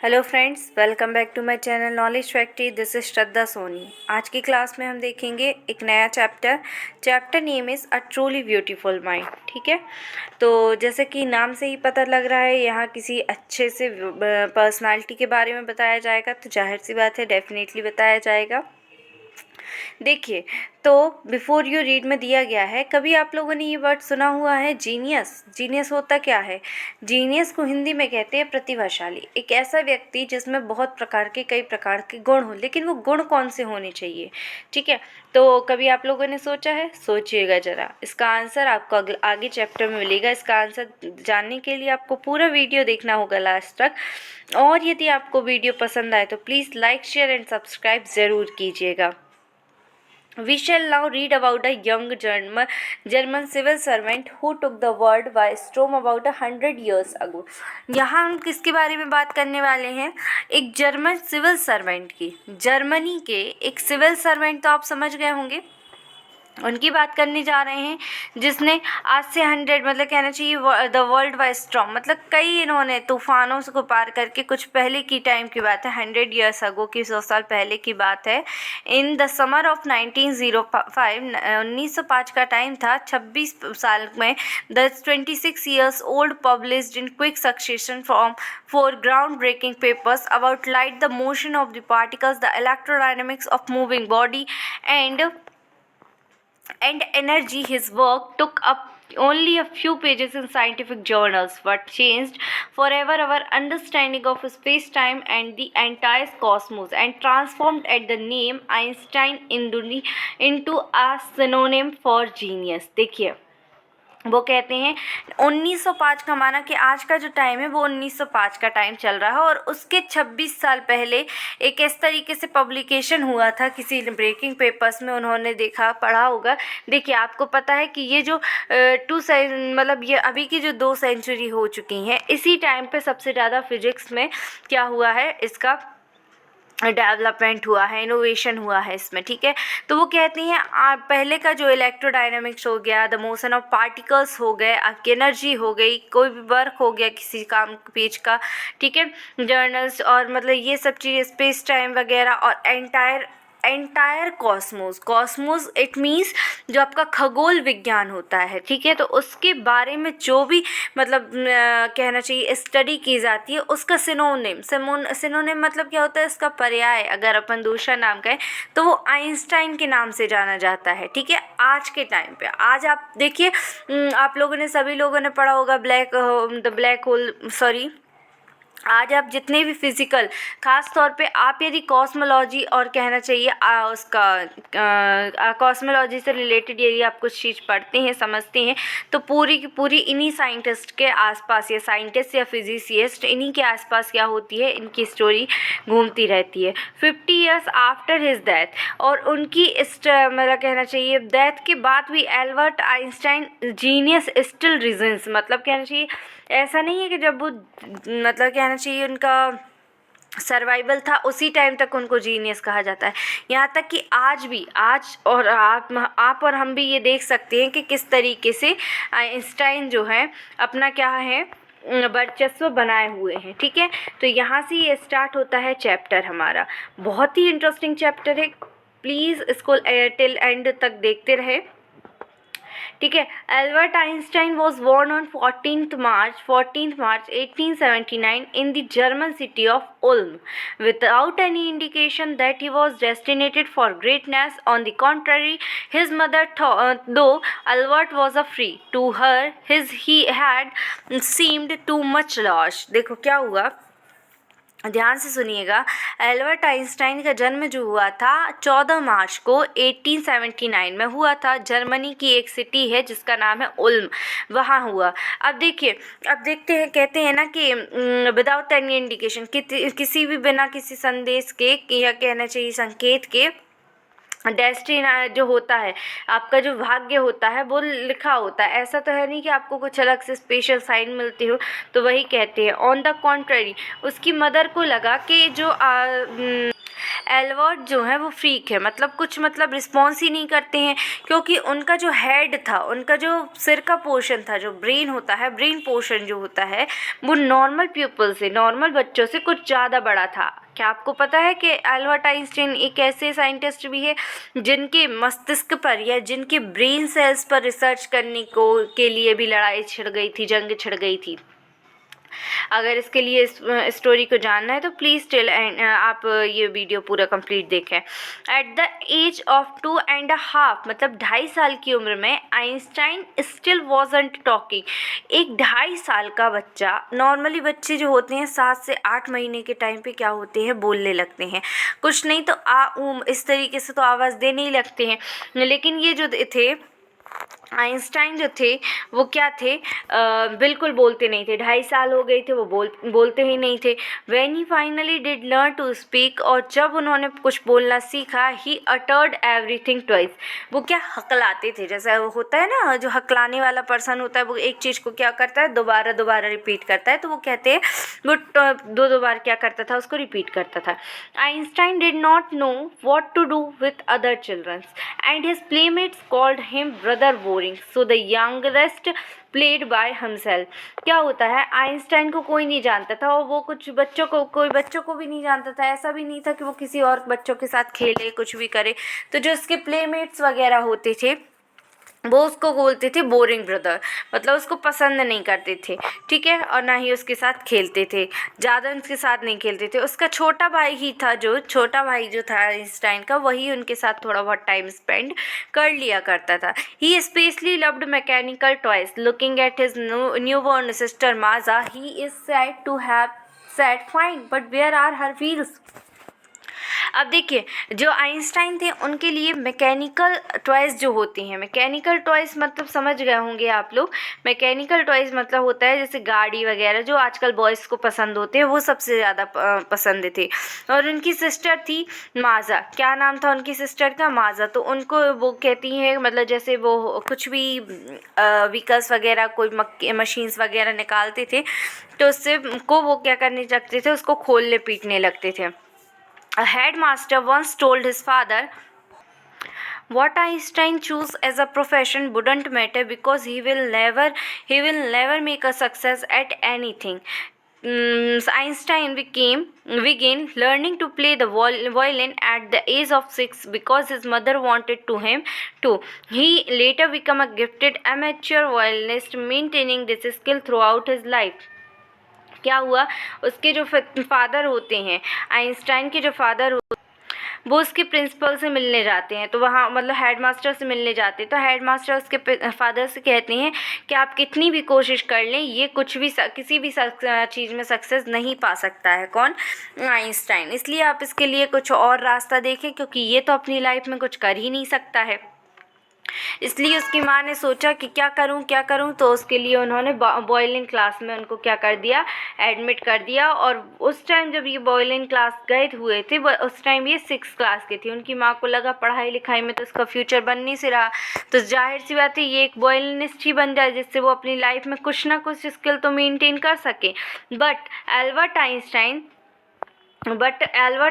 Hello friends, welcome back to my channel knowledge factory. This is Shraddha Soni. आज की class में हम देखेंगे एक नया chapter name is a truly beautiful mind. ठीक है, तो जैसे कि नाम से ही पता लग रहा है यहाँ किसी अच्छे से पर्सनालिटी के बारे में बताया जाएगा, तो जाहिर सी बात है डेफिनेटली बताया जाएगा। देखिए, तो बिफोर यू रीड में दिया गया है, कभी आप लोगों ने ये वर्ड सुना हुआ है जीनियस? जीनियस होता क्या है? जीनियस को हिंदी में कहते हैं प्रतिभाशाली। एक ऐसा व्यक्ति जिसमें बहुत कई प्रकार के गुण हो, लेकिन वो गुण कौन से होने चाहिए? ठीक है, तो कभी आप लोगों ने सोचा है? सोचिएगा ज़रा, इसका आंसर आपको आगे चैप्टर में मिलेगा। इसका आंसर जानने के लिए आपको पूरा वीडियो देखना होगा लास्ट तक। और यदि आपको वीडियो पसंद आए तो please like, share and subscribe ज़रूर कीजिएगा। We shall now read about a young German civil servant who took the world by storm about 100 years ago. यहाँ हम किसके बारे में बात करने वाले हैं? एक जर्मन सिविल सर्वेंट की। जर्मनी के एक सिविल सर्वेंट तो आप समझ गए होंगे, उनकी बात करने जा रहे हैं जिसने आज से 100 मतलब कहना चाहिए द वर्ल्ड बाय स्टॉर्म, मतलब कई इन्होंने तूफानों को पार करके, कुछ पहले की टाइम की बात है, 100 ईयर्स अगो की, 100 साल पहले की बात है। इन द समर ऑफ 1905 का टाइम था। 26 साल में the 26 years old published in quick succession from 4 ground breaking papers about light, the motion of the particles, the electrodynamics of moving body and energy. His work took up only a few pages in scientific journals, but changed forever our understanding of space-time and the entire cosmos, and transformed at the name Einstein into a synonym for genius. देखिए, वो कहते हैं 1905 का, माना कि आज का जो टाइम है वो 1905 का टाइम चल रहा है, और उसके 26 साल पहले एक इस तरीके से पब्लिकेशन हुआ था किसी ब्रेकिंग पेपर्स में, उन्होंने पढ़ा होगा। देखिए, आपको पता है कि ये जो मतलब ये अभी की जो 2 सेंचुरी हो चुकी हैं, इसी टाइम पे सबसे ज़्यादा फिजिक्स में क्या हुआ है, इसका डेवलपमेंट हुआ है, इनोवेशन हुआ है इसमें। ठीक है, तो वो कहती हैं पहले का जो इलेक्ट्रोडायनामिक्स हो गया, द मोशन ऑफ पार्टिकल्स हो गए, आपकी एनर्जी हो गई, कोई भी वर्क हो गया किसी काम पेज का, ठीक है, जर्नल्स और मतलब ये सब चीज़ें, स्पेस टाइम वगैरह, और एंटायर कॉस्मोस इट मीन्स जो आपका खगोल विज्ञान होता है। ठीक है, तो उसके बारे में जो भी मतलब कहना चाहिए स्टडी की जाती है, उसका सिनोनिम मतलब क्या होता है, इसका पर्याय अगर अपन दूसरा नाम कहें तो वो आइंस्टाइन के नाम से जाना जाता है। ठीक है, आज के टाइम पे, आज आप देखिए, आप लोगों ने, सभी लोगों ने पढ़ा होगा ब्लैक होल, सॉरी, आज आप जितने भी फिज़िकल, ख़ास तौर पे आप यदि कॉस्मोलॉजी और कहना चाहिए उसका कॉस्मोलॉजी से रिलेटेड यदि आप कुछ चीज़ पढ़ते हैं, समझते हैं, तो पूरी की पूरी इन्हीं साइंटिस्ट के आसपास, या साइंटिस्ट या फिजिसिस्ट, इन्हीं के आसपास क्या होती है, इनकी स्टोरी घूमती रहती है। 50 ईयर्स आफ्टर हिज डेथ, और उनकी मतलब कहना चाहिए डेथ के बाद भी Albert Einstein genius still reasons, मतलब कहना चाहिए ऐसा नहीं है कि जब वो मतलब कहना चाहिए उनका सर्वाइवल था उसी टाइम तक उनको जीनियस कहा जाता है। यहाँ तक कि आज और आप और हम भी ये देख सकते हैं कि किस तरीके से आइंस्टाइन जो है अपना क्या है वर्चस्व बनाए हुए हैं। ठीक है, तो यहाँ से ये स्टार्ट होता है चैप्टर हमारा। बहुत ही इंटरेस्टिंग चैप्टर है, प्लीज़ इसको टिल एंड तक देखते रहे। ठीक है, Albert Einstein was born on 14th March 1879 in the German city of Ulm, without any indication that he was destined for greatness. On the contrary, his mother, though Albert was a free, to her he had seemed too much lost. देखो क्या हुआ, ध्यान से सुनिएगा। Albert Einstein का जन्म जो हुआ था 14 मार्च को 1879 में हुआ था। जर्मनी की एक सिटी है जिसका नाम है उल्म, वहाँ हुआ। अब देखिए, अब देखते हैं, कहते हैं ना कि विदाउट एनी इंडिकेशन, किसी भी बिना किसी संदेश के, या कहना चाहिए संकेत के, डेस्टिन जो होता है, आपका जो भाग्य होता है वो लिखा होता है। ऐसा तो है नहीं कि आपको कुछ अलग से स्पेशल साइन मिलती हो, तो वही कहते हैं। ऑन द कॉन्ट्ररी, उसकी मदर को लगा कि जो एल्बर्ट जो है वो फ्रीक है, मतलब रिस्पॉन्स ही नहीं करते हैं, क्योंकि उनका जो हेड था, उनका जो सिर का पोर्शन था, जो ब्रेन होता है, ब्रेन पोर्शन जो होता है वो नॉर्मल पीपल से, नॉर्मल बच्चों से कुछ ज़्यादा बड़ा था। क्या आपको पता है कि एल्बर्ट आइंस्टाइन एक ऐसे साइंटिस्ट भी है जिनके मस्तिष्क पर या जिनके ब्रेन सेल्स पर रिसर्च करने को के लिए भी लड़ाई छिड़ गई थी, जंग छिड़ गई थी। अगर इसके लिए इस स्टोरी को जानना है तो प्लीज़ टिल एंड आप ये वीडियो पूरा कंप्लीट देखें। एट द एज ऑफ 2.5 मतलब 2.5 साल की उम्र में आइंस्टाइन स्टिल वॉजंट टॉकिंग। एक 2.5 साल का बच्चा, नॉर्मली बच्चे जो होते हैं 7 से 8 महीने के टाइम पे क्या होते हैं, बोलने लगते हैं, कुछ नहीं तो इस तरीके से तो आवाज़ देने ही लगते हैं। लेकिन ये जो थे आइंस्टाइन जो थे वो क्या थे, बिल्कुल बोलते नहीं थे। 2.5 साल हो गए थे, वो बोलते ही नहीं थे। When he finally did learn to speak, और जब उन्होंने कुछ बोलना सीखा, ही अटर्ड एवरीथिंग ट्वाइस। वो क्या हकलाते थे, जैसा वो होता है ना, जो हकलाने वाला पर्सन होता है वो एक चीज़ को क्या करता है, दोबारा दोबारा रिपीट करता है, तो वो कहते हैं वो दो बार क्या करता था, उसको रिपीट करता था। Einstein did not know what to do with other childrens and his playmates called him brother boring, so the youngest played by himself. क्या होता है, आइंस्टाइन को कोई नहीं जानता था, और वो कोई बच्चों को भी नहीं जानता था। ऐसा भी नहीं था कि वो किसी और बच्चों के साथ खेले, कुछ भी करे। तो जो उसके प्लेमेट्स वगैरह होते थे वो उसको बोलते थे बोरिंग ब्रदर, मतलब उसको पसंद नहीं करते थे, ठीक है, और ना ही उसके साथ खेलते थे, ज़्यादा उसके साथ नहीं खेलते थे। उसका छोटा भाई ही था, जो छोटा भाई जो था आइंस्टाइन का, वही उनके साथ थोड़ा बहुत टाइम स्पेंड कर लिया करता था। He specially loved mechanical toys, looking at his newborn sister Maja, he is said to have said fine but where are her wheels. अब देखिए, जो आइंस्टाइन थे उनके लिए मैकेनिकल टॉयज़ जो होती हैं, मैकेनिकल टॉयज़ मतलब समझ गए होंगे आप लोग। मैकेनिकल टॉयज़ मतलब होता है जैसे गाड़ी वगैरह जो आजकल बॉयज़ को पसंद होते हैं, वो सबसे ज़्यादा पसंद थे। और उनकी सिस्टर थी माजा, क्या नाम था उनकी सिस्टर का, माजा। तो उनको वो कहती हैं, मतलब जैसे वो कुछ भी व्हीकल्स वगैरह, कोई मशीन्स वगैरह निकालते थे तो उससे को वो क्या करने लगते थे, उसको खोलने पीटने लगते थे। A headmaster once told his father, what Einstein choose as a profession wouldn't matter because he will never make a success at anything. Einstein began learning to play the violin at the age of 6 because his mother wanted him to. He later became a gifted amateur violinist, maintaining this skill throughout his life. क्या हुआ, उसके जो father होते हैं, Einstein के जो father वो उसके प्रिंसिपल से मिलने जाते हैं, तो वहाँ मतलब हेडमास्टर से मिलने जाते हैं, तो हेडमास्टर उसके फादर से कहते हैं कि आप कितनी भी कोशिश कर लें, ये कुछ भी किसी भी चीज़ में सक्सेस नहीं पा सकता है। कौन, आइंस्टाइन। इसलिए आप इसके लिए कुछ और रास्ता देखें, क्योंकि ये तो अपनी लाइफ में कुछ कर ही नहीं सकता है। इसलिए उसकी माँ ने सोचा कि क्या करूँ, तो उसके लिए उन्होंने वायलिन क्लास में उनको क्या कर दिया, एडमिट कर दिया। और उस टाइम जब ये वायलिन क्लास गए हुए थे, उस टाइम ये 6 क्लास की थी। उनकी माँ को लगा पढ़ाई लिखाई में तो उसका फ्यूचर बन नहीं से रहा, तो जाहिर सी बात है ये एक वायलिनिस्ट ही बन जाए, जिससे वो अपनी लाइफ में कुछ ना कुछ स्किल तो मेनटेन कर सके। बट एल्बर्ट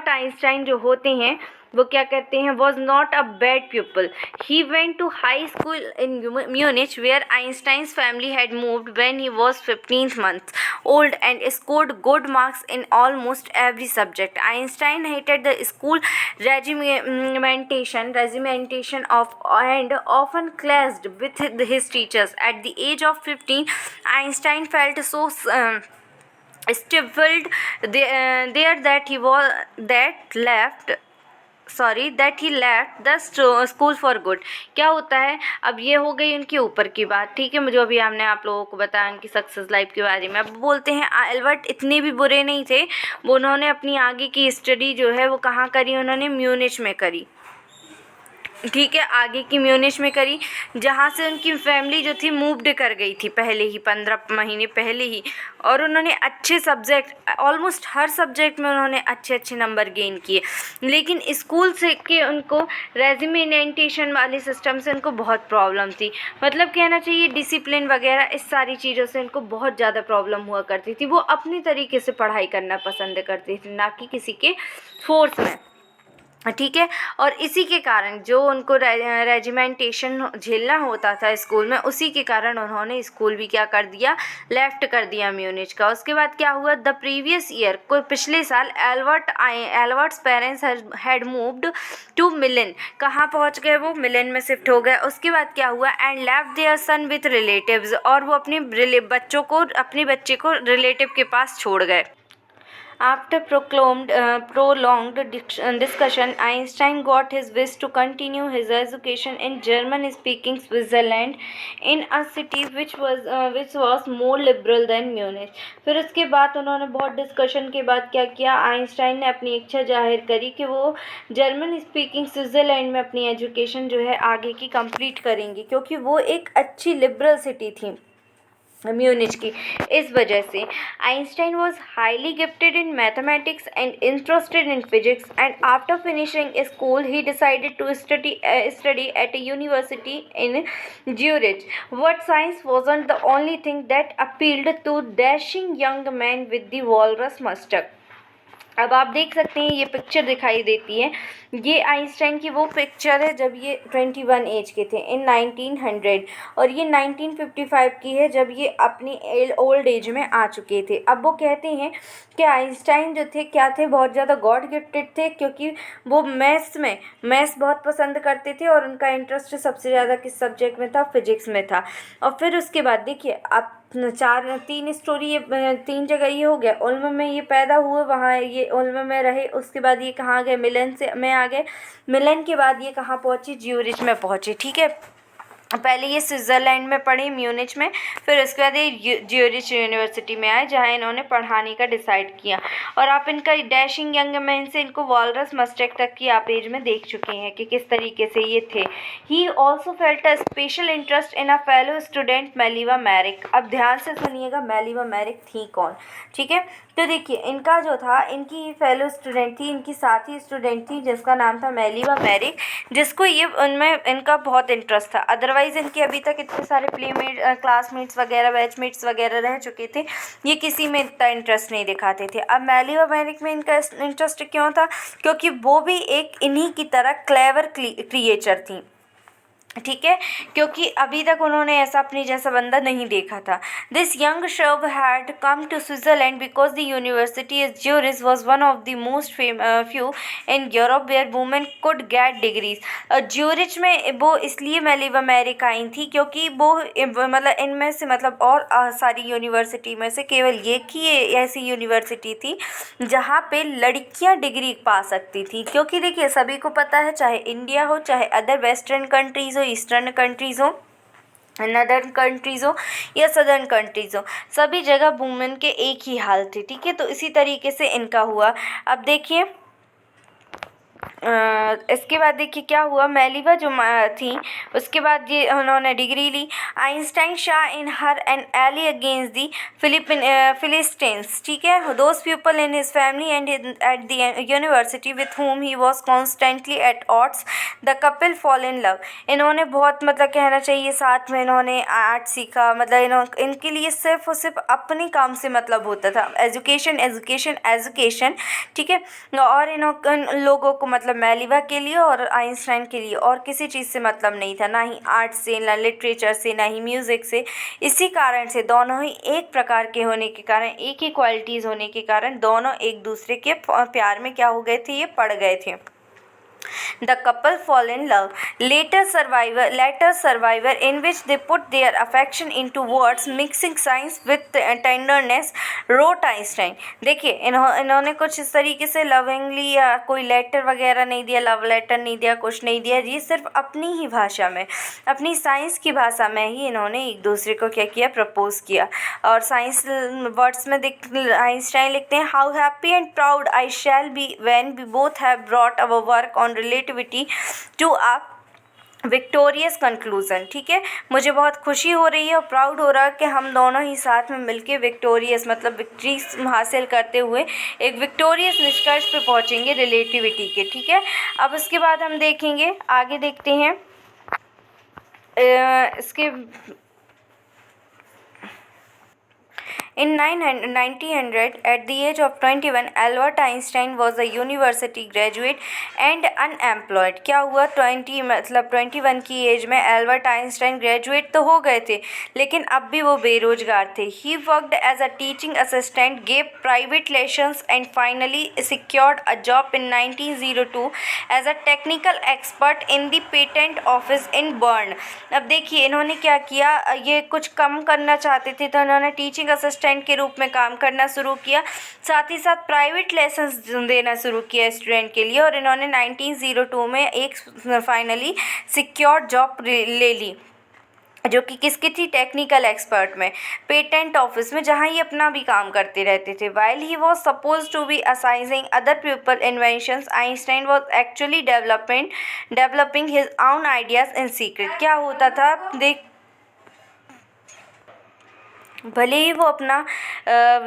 आइंस्टाइन जो होते हैं वो क्या कहते हैं, was not a bad pupil. He went to high school in Munich where Einstein's family had moved when he was 15 months old and scored good marks in almost every subject. Einstein hated the school regimentation of and often clashed with his teachers. At the age of 15, Einstein felt so stifled there that he left the school for good. क्या होता है, अब ये हो गई उनके ऊपर की बात, ठीक है, मुझे अभी हमने आप लोगों को बताया उनकी सक्सेस लाइफ के बारे में। अब बोलते हैं एल्बर्ट इतने भी बुरे नहीं थे, वो उन्होंने अपनी आगे की स्टडी जो है वो कहाँ करी, उन्होंने म्यूनिच में करी, ठीक है, आगे की म्यूनिच में करी, जहाँ से उनकी फैमिली जो थी मूव्ड कर गई थी पहले ही, 15 महीने पहले ही। और उन्होंने अच्छे सब्जेक्ट, ऑलमोस्ट हर सब्जेक्ट में उन्होंने अच्छे नंबर गेन किए। लेकिन स्कूल से के उनको रेजिमेंटेशन वाले सिस्टम से उनको बहुत प्रॉब्लम थी, मतलब कहना चाहिए डिसिप्लिन वगैरह इस सारी चीज़ों से उनको बहुत ज़्यादा प्रॉब्लम हुआ करती थी। वो अपनी तरीके से पढ़ाई करना पसंद करती थी, ना कि किसी के फोर्स में। ठीक है। और इसी के कारण जो उनको रेजिमेंटेशन झेलना होता था स्कूल में, उसी के कारण उन्होंने स्कूल भी क्या कर दिया, लेफ्ट कर दिया म्यूनिच का। उसके बाद क्या हुआ, द प्रीवियस ईयर, कोई पिछले साल Albert's parents had moved to Milan, कहाँ पहुँच गए वो, मिलन में शिफ्ट हो गए। उसके बाद क्या हुआ, and left their son with relatives, और वो अपने बच्चों को, अपने बच्चे को रिलेटिव के पास छोड़ गए। After prolonged discussion, Einstein got his wish to continue his education in German-speaking Switzerland, in a city which was more liberal than Munich. फिर उसके बाद उन्होंने बहुत डिस्कशन के बाद क्या किया, आइंस्टाइन ने अपनी इच्छा जाहिर करी कि वो जर्मन स्पीकिंग स्विट्ज़रलैंड में अपनी एजुकेशन जो है आगे की कंप्लीट करेंगे, क्योंकि वो एक अच्छी लिबरल सिटी थी म्यूनिच की। इस वजह से Einstein was highly gifted in mathematics and interested in physics, and after finishing school he decided to study at a university in Zurich. But science wasn't the only thing that appealed to dashing young men with the walrus mustache. अब आप देख सकते हैं ये picture दिखाई देती है, ये आइंस्टाइन की वो पिक्चर है जब ये 21 एज के थे इन 1900, और ये 1955 की है जब ये अपनी ओल्ड एज में आ चुके थे। अब वो कहते हैं कि आइंस्टाइन जो थे क्या थे, बहुत ज़्यादा गॉड गिफ्टेड थे, क्योंकि वो मैथ्स बहुत पसंद करते थे, और उनका इंटरेस्ट सबसे ज़्यादा किस सब्जेक्ट में था, फिजिक्स में था। और फिर उसके बाद देखिए, अब तीन स्टोरी, ये 3 जगह ये हो गया, उल्म में ये पैदा हुए, वहाँ ये उल्म में रहे, उसके बाद ये कहाँ गए, मिलन से में आ गए, मिलन के बाद ये कहाँ पहुँची, ज्यूरिच में पहुँचे। ठीक है, पहले ये स्विट्ज़रलैंड में पढ़े, म्यूनिच में, फिर उसके बाद ये ज्यूरिच यूनिवर्सिटी में आए, जहाँ इन्होंने पढ़ाने का डिसाइड किया। और आप इनका डैशिंग यंग मैन से इनको वॉलरस मस्टैक तक की आप एज में देख चुके हैं कि किस तरीके से ये थे। He also felt a special interest in a fellow student Mileva Maric. अब ध्यान से सुनिएगा, मेलिवा मैरिक थी कौन, ठीक है। तो देखिए, इनका जो था, इनकी फेलो स्टूडेंट थी, इनकी साथी स्टूडेंट थी, जिसका नाम था मेलिवा मैरिक, जिसको ये उनमें इनका बहुत इंटरेस्ट था। अदरवाइज़ इनके अभी तक इतने सारे क्लासमेट्स वगैरह, बैचमेट्स वगैरह रह चुके थे, ये किसी में इतना इंटरेस्ट नहीं दिखाते थे। अब मेलिवा मैरिक में इनका इंटरेस्ट क्यों था, क्योंकि वो भी एक इन्हीं की तरह क्लेवर क्रिएचर थी, ठीक है, क्योंकि अभी तक उन्होंने ऐसा अपने जैसा बंदा नहीं देखा था। दिस यंग शव had come to Switzerland because the university is Zurich was one of the most few in Europe where women could get degrees. Zurich में वो इसलिए मेलिवा मैरिक आई थी क्योंकि वो मतलब इनमें से, मतलब और सारी यूनिवर्सिटी में से केवल एक ही ऐसी यूनिवर्सिटी थी जहाँ पे लड़कियाँ डिग्री पा सकती थी। क्योंकि देखिए, सभी को पता है, चाहे इंडिया हो, चाहे अदर वेस्टर्न कंट्रीज़ हो, ईस्टर्न कंट्रीज़ हो, नदर्न कंट्रीज़ हो या सदर्न कंट्रीज़ हो, सभी जगह वुमेन के एक ही हाल थे, ठीक है। तो इसी तरीके से इनका हुआ। अब देखिए, इसके बाद देखिए क्या हुआ, मेलिवा जो थी, उसके बाद ये उन्होंने डिग्री ली। Einstein saw in her an ally against the philistines, ठीक है, those people in his family and at the university with whom he was constantly at odds, the couple fell in love. इन्होंने बहुत, मतलब कहना चाहिए, साथ में इन्होंने आर्ट सीखा, मतलब इनके लिए सिर्फ और सिर्फ अपने काम से मतलब होता था, एजुकेशन एजुकेशन एजुकेशन, ठीक है। और इन लोगों को, मतलब मेलिवा के लिए और आइंस्टाइन के लिए और किसी चीज़ से मतलब नहीं था, ना ही आर्ट से, ना लिटरेचर से, ना ही म्यूज़िक से। इसी कारण से दोनों ही एक प्रकार के होने के कारण, एक ही क्वालिटीज़ होने के कारण, दोनों एक दूसरे के प्यार में क्या हो गए थे, ये पड़ गए थे। The couple fall in love. Later survivor in which they put their affection into words, mixing science with tenderness, wrote Einstein. देखिए, इन्होंने कुछ इस तरीके से लविंगली, या कोई लेटर वगैरह नहीं दिया, लव लेटर नहीं दिया, कुछ नहीं दिया, ये सिर्फ अपनी ही भाषा में, अपनी साइंस की भाषा में ही इन्होंने एक दूसरे को क्या किया, प्रपोज किया। और साइंस वर्ड्स में आइंस्टाइन लिखते हैं, how happy and proud I shall be when we both have brought our work on relativity to a victorious conclusion, ठीक है। मुझे बहुत खुशी हो रही है और प्राउड हो रहा है कि हम दोनों ही साथ में मिलके विक्टोरियस, मतलब विक्ट्री हासिल करते हुए एक विक्टोरियस निष्कर्ष पे पहुंचेंगे रिलेटिविटी के, ठीक है। अब उसके बाद हम देखेंगे, आगे देखते हैं इसके In 1900, at the age of 21, Albert Einstein was a university graduate and unemployed. क्या हुआ 21 की एज में एल्बर्ट आइंस्टाइन ग्रेजुएट तो हो गए थे, लेकिन अब भी वो बेरोजगार थे. He worked as a teaching assistant, gave private lessons and finally secured a job in 1902 as a technical expert in the patent office in Bern. अब देखिए इन्होंने क्या किया, ये कुछ कम करना चाहते थे तो इन्होंने टीचिंग असिस्टेंट के रूप में काम करना शुरू किया, साथ ही साथ प्राइवेट लेसन्स देना शुरू किया स्टूडेंट के लिए, और इन्होंने 1902 में एक फाइनली सिक्योर्ड जॉब ले ली, जो कि किसकी थी, टेक्निकल एक्सपर्ट में, पेटेंट ऑफिस में, जहां ये अपना भी काम करते रहते थे. While he was suppose to be assessing other people inventions, Einstein was actually developing his own ideas in secret. क्या होता था, देख भले ही वो अपना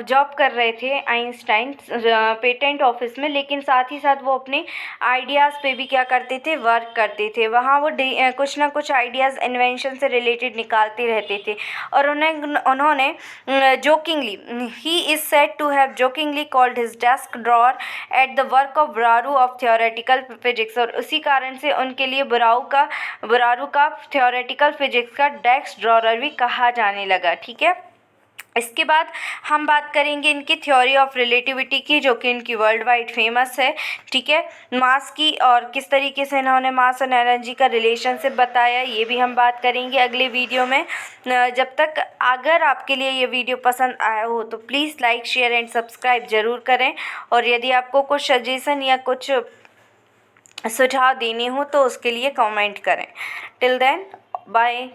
जॉब कर रहे थे आइंस्टाइन पेटेंट ऑफिस में, लेकिन साथ ही साथ वो अपने आइडियाज़ पे भी क्या करते थे, वर्क करते थे. वहाँ वो कुछ ना कुछ आइडियाज़ इन्वेंशन से रिलेटेड निकालते रहते थे, और उन्होंने jokingly, he is said to have jokingly called his desk drawer at the work of bureau of theoretical physics. और उसी कारण से उनके लिए ब्रारू का थियोरेटिकल फिजिक्स का डेस्क ड्रॉअर भी कहा जाने लगा. ठीक है, इसके बाद हम बात करेंगे इनकी थ्योरी ऑफ रिलेटिविटी की, जो कि इनकी वर्ल्ड वाइड फेमस है. ठीक है, मास की और किस तरीके से इन्होंने मास और एनर्जी का रिलेशनशिप बताया, ये भी हम बात करेंगे अगले वीडियो में. जब तक अगर आपके लिए ये वीडियो पसंद आया हो तो please like, share and subscribe ज़रूर करें, और यदि आपको कुछ सजेशन या कुछ सुझाव देने हो तो उसके लिए कमेंट करें. Till then, bye.